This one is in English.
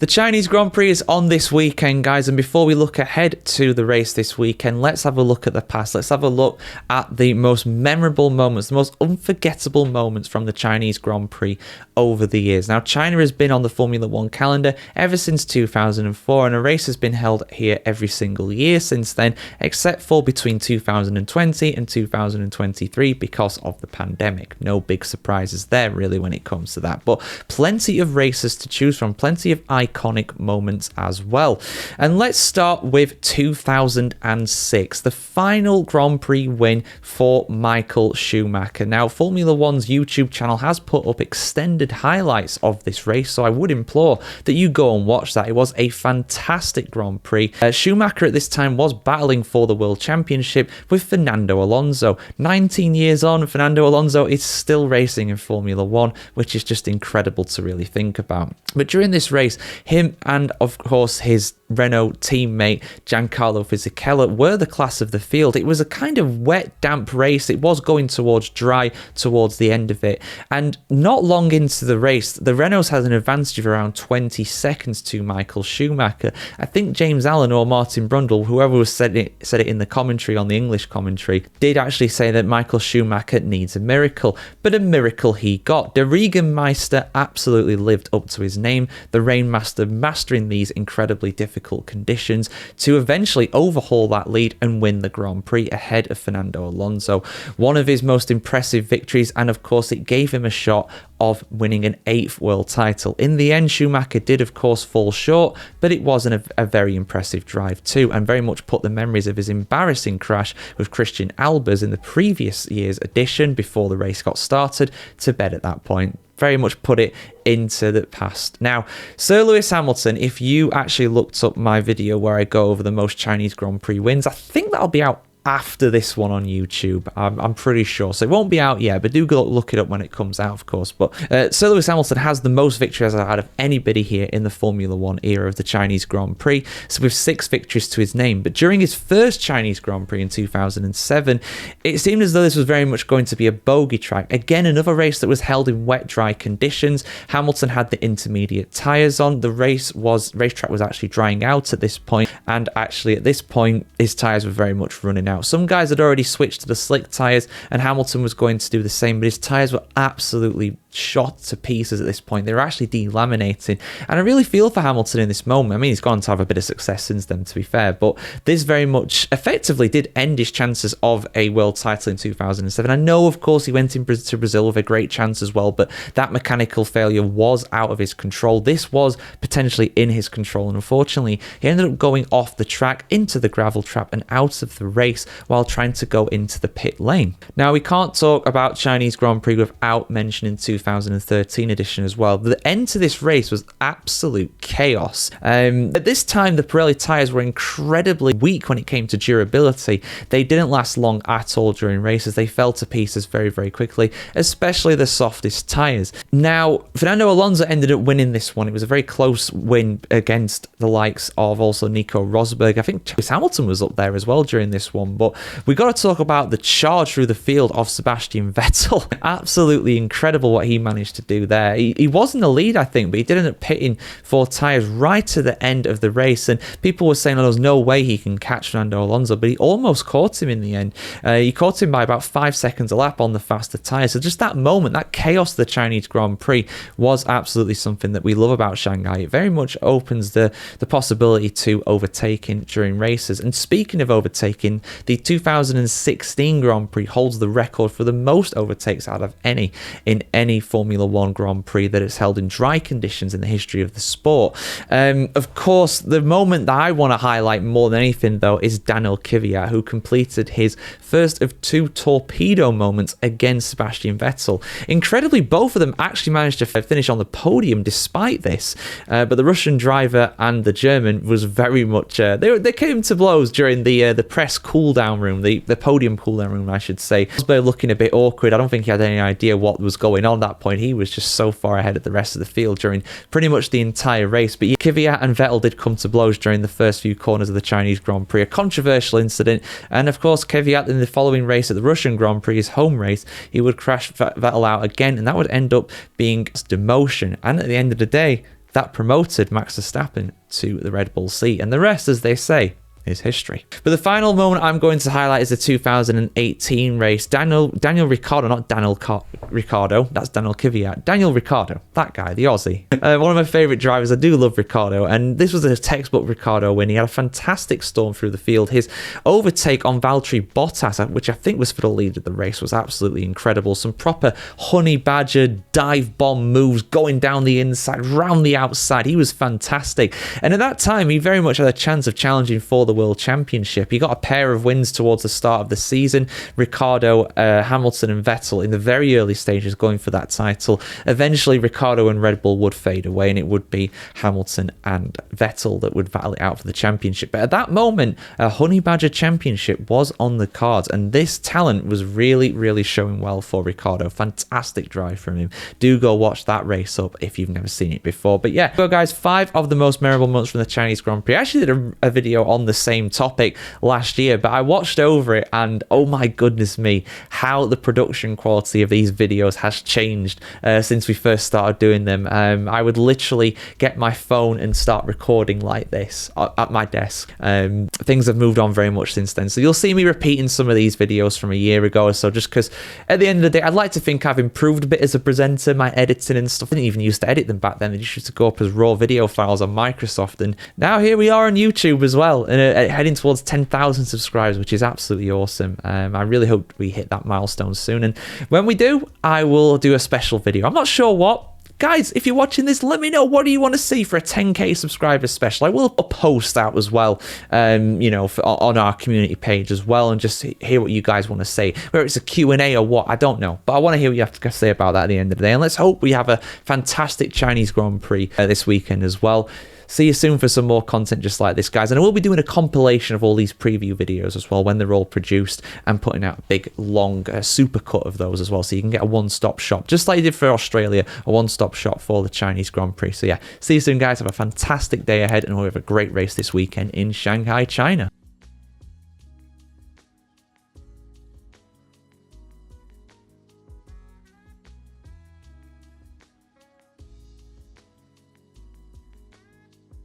The Chinese Grand Prix is on this weekend, guys, and before we look ahead to the race this weekend, let's have a look at the past. Let's have a look at the most memorable moments, the most unforgettable moments from the Chinese Grand Prix over the years. Now, China has been on the Formula One calendar ever since 2004, and a race has been held here every single year since then, except for between 2020 and 2023 because of the pandemic. No big surprises there, really, when it comes to that, but plenty of races to choose from, plenty of iconic moments as well. And let's start with 2006, the final Grand Prix win for Michael Schumacher. Now, Formula One's YouTube channel has put up extended highlights of this race, so I would implore that you go and watch that. It was a fantastic Grand Prix. Schumacher at this time was battling for the World Championship with Fernando Alonso. 19 years on, Fernando Alonso is still racing in Formula One, which is just incredible to really think about. But during this race, him and, of course, his Renault teammate Giancarlo Fisichella were the class of the field. It was a kind of wet, damp race. It was going towards dry towards the end of it. And not long into the race, the Renaults had an advantage of around 20 seconds to Michael Schumacher. I think James Allen or Martin Brundle, whoever was said it in the commentary, on the English commentary, did actually say that Michael Schumacher needs a miracle. But a miracle he got. The Regenmeister absolutely lived up to his name. The Rainmaster mastering these incredibly difficult conditions to eventually overhaul that lead and win the Grand Prix ahead of Fernando Alonso. One of his most impressive victories, and of course it gave him a shot of winning an 8th world title. In the end, Schumacher did of course fall short, but it was a very impressive drive too, and very much put the memories of his embarrassing crash with Christian Albers in the previous year's edition before the race got started to bed at that point. Very much put it into the past. Now, Sir Lewis Hamilton, if you actually looked up my video where I go over the most Chinese Grand Prix wins, I think that'll be out after this one on YouTube. I'm pretty sure. So it won't be out yet, but do go look it up when it comes out, of course. But Sir Lewis Hamilton has the most victories out of anybody here in the Formula One era of the Chinese Grand Prix, so with 6 victories to his name. But during his first Chinese Grand Prix in 2007, it seemed as though this was very much going to be a bogey track. Again, another race that was held in wet, dry conditions. Hamilton had the intermediate tyres on. The racetrack was actually drying out at this point, and actually at this point, his tyres were very much running out. Some guys had already switched to the slick tyres, and Hamilton was going to do the same, but his tyres were absolutely shot to pieces at this point. They were actually delaminating, and I really feel for Hamilton in this moment. I mean, he's gone to have a bit of success since then, to be fair, but this very much effectively did end his chances of a world title in 2007. I know, of course, he went to Brazil with a great chance as well, but that mechanical failure was out of his control. This was potentially in his control, and unfortunately, he ended up going off the track into the gravel trap and out of the race while trying to go into the pit lane. Now, we can't talk about Chinese Grand Prix without mentioning 2013 edition as well. The end to this race was absolute chaos. At this time, the Pirelli tyres were incredibly weak when it came to durability. They didn't last long at all during races. They fell to pieces very, very quickly, especially the softest tyres. Now, Fernando Alonso ended up winning this one. It was a very close win against the likes of also Nico Rosberg. I think Lewis Hamilton was up there as well during this one, but we got to talk about the charge through the field of Sebastian Vettel. Absolutely incredible what he managed to do there. He was in the lead, I think, but he did end up pitting 4 tyres right to the end of the race, and people were saying, oh, there's no way he can catch Fernando Alonso, but he almost caught him in the end. He caught him by about 5 seconds a lap on the faster tyres. So just that moment, that chaos of the Chinese Grand Prix was absolutely something that we love about Shanghai. It very much opens the possibility to overtaking during races. And speaking of overtaking, the 2016 Grand Prix holds the record for the most overtakes out of any in any Formula One Grand Prix that is held in dry conditions in the history of the sport. Of course, the moment that I want to highlight more than anything, though, is Daniel Kvyat, who completed his first of 2 torpedo moments against Sebastian Vettel. Incredibly, both of them actually managed to finish on the podium despite this, but the Russian driver and the German was very much they came to blows during the press cool-down room, the podium cool-down room, I should say. Rosberg looking a bit awkward. I don't think he had any idea what was going on at that point. He was just so far ahead of the rest of the field during pretty much the entire race. But Kvyat and Vettel did come to blows during the first few corners of the Chinese Grand Prix, a controversial incident. And of course, Kvyat in the following race at the Russian Grand Prix, his home race, he would crash Vettel out again, and that would end up being demotion. And at the end of the day, that promoted Max Verstappen to the Red Bull seat. And the rest, as they say, is history. But the final moment I'm going to highlight is the 2018 race. Daniel Ricciardo, not Daniel Ricciardo, that's Daniel Kvyat. Daniel Ricciardo, that guy, the Aussie. One of my favourite drivers. I do love Ricciardo, and this was a textbook Ricciardo win. He had a fantastic storm through the field. His overtake on Valtteri Bottas, which I think was for the lead of the race, was absolutely incredible. Some proper honey badger dive bomb moves going down the inside, round the outside. He was fantastic. And at that time, he very much had a chance of challenging for the World Championship. He got a pair of wins towards the start of the season. Ricciardo, Hamilton and Vettel in the very early stages going for that title. Eventually Ricciardo and Red Bull would fade away and it would be Hamilton and Vettel that would battle it out for the championship. But at that moment, a Honey Badger Championship was on the cards, and this talent was really showing well for Ricciardo. Fantastic drive from him. Do go watch that race up if you've never seen it before. But yeah, so guys, 5 of the most memorable moments from the Chinese Grand Prix. I actually did a video on the same topic last year, but I watched over it and oh my goodness me, how the production quality of these videos has changed since we first started doing them. I would literally get my phone and start recording like this at my desk. Things have moved on very much since then, so you'll see me repeating some of these videos from a year ago or so, just because at the end of the day I'd like to think I've improved a bit as a presenter, my editing and stuff. I didn't even used to edit them back then. They just used to go up as raw video files on Microsoft, and now here we are on YouTube as well, and heading towards 10,000 subscribers, which is absolutely awesome. I really hope we hit that milestone soon, and when we do, I will do a special video. I'm not sure what. Guys, if you're watching this, let me know, what do you want to see for a 10k subscriber special? I will post out as well, you know, on our community page as well, and just hear what you guys want to say. Whether it's a Q&A or what, I don't know. But I want to hear what you have to say about that at the end of the day. And let's hope we have a fantastic Chinese Grand Prix this weekend as well. See you soon for some more content just like this, guys. And I will be doing a compilation of all these preview videos as well when they're all produced, and putting out a big, long super cut of those as well, so you can get a one-stop shop, just like you did for Australia, a one-stop shop for the Chinese Grand Prix. So yeah, see you soon, guys. Have a fantastic day ahead, and we'll have a great race this weekend in Shanghai, China.